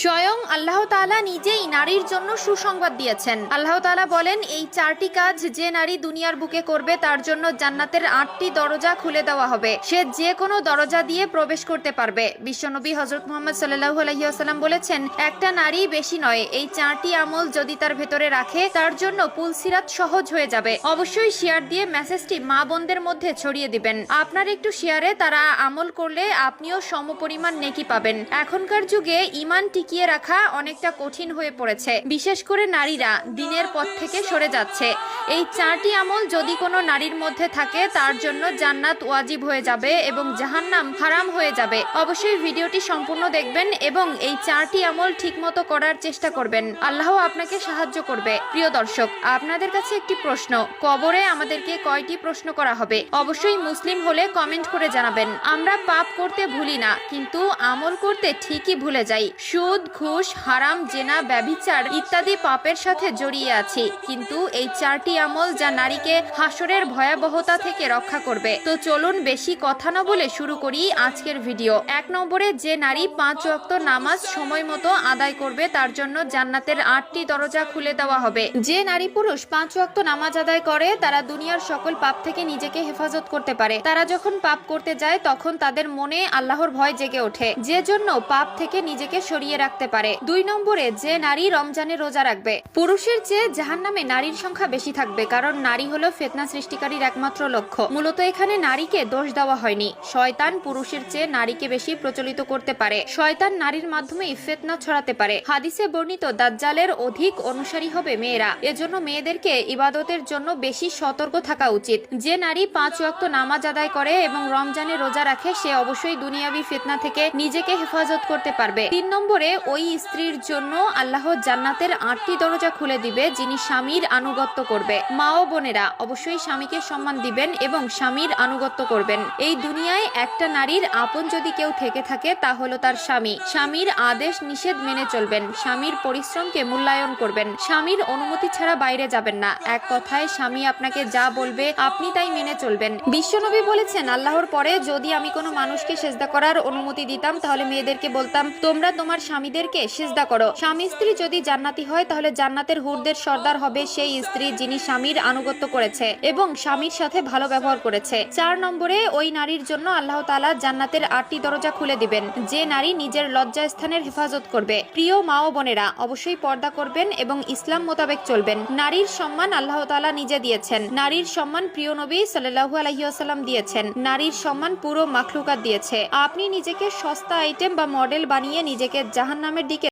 স্বয়ং আল্লাহ তাআলা নিজেই নারীর জন্য সুসংবাদ দিয়েছেন। আল্লাহ তাআলা বলেন, এই 4টি কাজ যে নারী দুনিয়ার বুকে করবে তার জন্য জান্নাতের 8টি দরজা খুলে দেওয়া হবে। সে যে কোনো দরজা দিয়ে প্রবেশ করতে পারবে। বিশ্বনবী হযরত মুহাম্মদ সাল্লাল্লাহু আলাইহি ওয়াসাল্লাম বলেছেন, একটা নারী বেশি নয়, এই 4টি আমল যদি তার ভেতরে রাখে তার জন্য পুলসিরাত সহজ হয়ে যাবে। অবশ্যই শেয়ার দিয়ে মেসেজটি মা বোনদের মধ্যে ছড়িয়ে দিবেন। আপনার একটু শেয়ারে তারা আমল করলে আপনিও সমপরিমাণ নেকি পাবেন। এখনকার যুগে ঈমান টিকিয়ে রাখা অনেকটা কঠিন হয়ে পড়েছে। বিশেষ করে নারীরা দ্বীনের পথ থেকে সরে যাচ্ছে। এই 4টি আমল যদি কোনো নারীর মধ্যে থাকে তার জন্য জান্নাত ওয়াজিব হয়ে যাবে এবং জাহান্নাম হারাম হয়ে যাবে। অবশ্যই ভিডিওটি সম্পূর্ণ দেখবেন এবং এই 4টি আমল ঠিকমতো করার চেষ্টা করবেন। আল্লাহ আপনাকে সাহায্য করবে। প্রিয় দর্শক, আপনাদের কাছে একটি প্রশ্ন, কবরে আমাদেরকে কয়টি প্রশ্ন করা হবে? অবশ্যই মুসলিম হলে কমেন্ট করে জানাবেন। আমরা পাপ করতে ভুলি না, কিন্তু আমল করতে ঠিকই ভুলে যাই। সুদ, ঘুষ, হারাম, জেনা, ব্যভিচার ইত্যাদি পাপের সাথে জড়িয়ে আছি, কিন্তু এই 4টি আমল যা নারীকে হাসরের ভয়াবহতা থেকে রক্ষা করবে। তো চলুন বেশি কথা না বলে শুরু করি আজকের ভিডিও। 1 নম্বরে, যে নারী 5 ওয়াক্ত নামাজ সময় মতো আদায় করবে তার জন্য জান্নাতের 8টি দরজা খুলে দেওয়া হবে। যে নারী পুরুষ 5 ওয়াক্ত নামাজ আদায় করে তারা দুনিয়ার সকল পাপ থেকে নিজেকে হেফাজত করতে পারে। তারা যখন পাপ করতে যায় তখন তাদের মনে আল্লাহর ভয় জেগে ওঠে, যে জন্য পাপ থেকে নিজেকে সরিয়ে রাখতে পারে। 2 নম্বরে, যে নারী রমজানে রোজা রাখবে। পুরুষের চেয়ে জাহান্নামে নারীর সংখ্যা বেশি থাকবে, কারণ নারী হলো ফিতনা সৃষ্টিকারীর একমাত্র লক্ষ্য। মূলত এখানে নারীকে দোষ দেওয়া হয়নি। শয়তান পুরুষের চেয়ে নারীকে বেশি প্রচলিত করতে পারে। শয়তান নারীর মাধ্যমেই ফিতনা ছড়াতে পারে। হাদিসে বর্ণিত দাজ্জালের অধিক অনুসারী হবে মেয়েরা। এজন্য মেয়েদেরকে ইবাদতের জন্য বেশি সতর্ক থাকা উচিত। যে নারী 5 ওয়াক্ত নামাজ আদায় করে এবং রমজানে রোজা রাখে সে অবশ্যই দুনিয়াবি ফিতনা থেকে নিজেকে হেফাজত করতে পারবে। 3 নম্বরে, ওই স্ত্রীর জন্য আল্লাহ জান্নাতের 8টি দরজা খুলে দিবে যিনি স্বামীর আনুগত্য করবে। মা ও বোনেরা, অবশ্যই স্বামীকে সম্মান দিবেন এবং স্বামীর আনুগত্য করবেন। এই দুনিয়ায় একটা নারীর আপন যদি কেউ থেকে থাকে তা হলো তার স্বামী। স্বামীর আদেশ নিষেধ মেনে চলবেন। স্বামীর পরিশ্রমকে মূল্যায়ন করবেন। স্বামীর অনুমতি ছাড়া বাইরে যাবেন না। এক কথায় স্বামী আপনাকে যা বলবে আপনি তাই মেনে চলবেন। বিশ্বনবী বলেছেন, আল্লাহর পরে যদি আমি কোনো মানুষকে সেজদা করার অনুমতি দিতাম তাহলে মেয়েদেরকে বলতাম, তোমরা তোমার স্বামীদেরকে সেজদা করো। স্বামী স্ত্রী যদি জান্নাতি হয় তাহলে জান্নাতের হুরদের সর্দার হবে সেই স্ত্রী যিনি স্বামীর আনুগত্য করেছে এবং স্বামীর সাথে ভালো ব্যবহার করেছে। 4 নম্বরে, ওই নারীর জন্য আল্লাহ তাআলা জান্নাতের 8টি দরজা খুলে দিবেন যে নারী নিজের লজ্জা স্থানের হেফাজত করবে। প্রিয় মা ও বোনেরা, অবশ্যই পর্দা করবেন এবং ইসলাম মোতাবেক চলবেন। নারীর সম্মান আল্লাহ তাআলা নিজে দিয়েছেন। নারীর সম্মান প্রিয় নবী সাল্লাল্লাহু আলাইহি ওয়াসাল্লাম দিয়েছেন। নারীর সম্মান পুরো মাখলুকাত দিয়েছে। আপনি নিজেকে সস্তা আইটেম বা মডেল বানিয়ে নিজেকে জাহান্নামের দিকে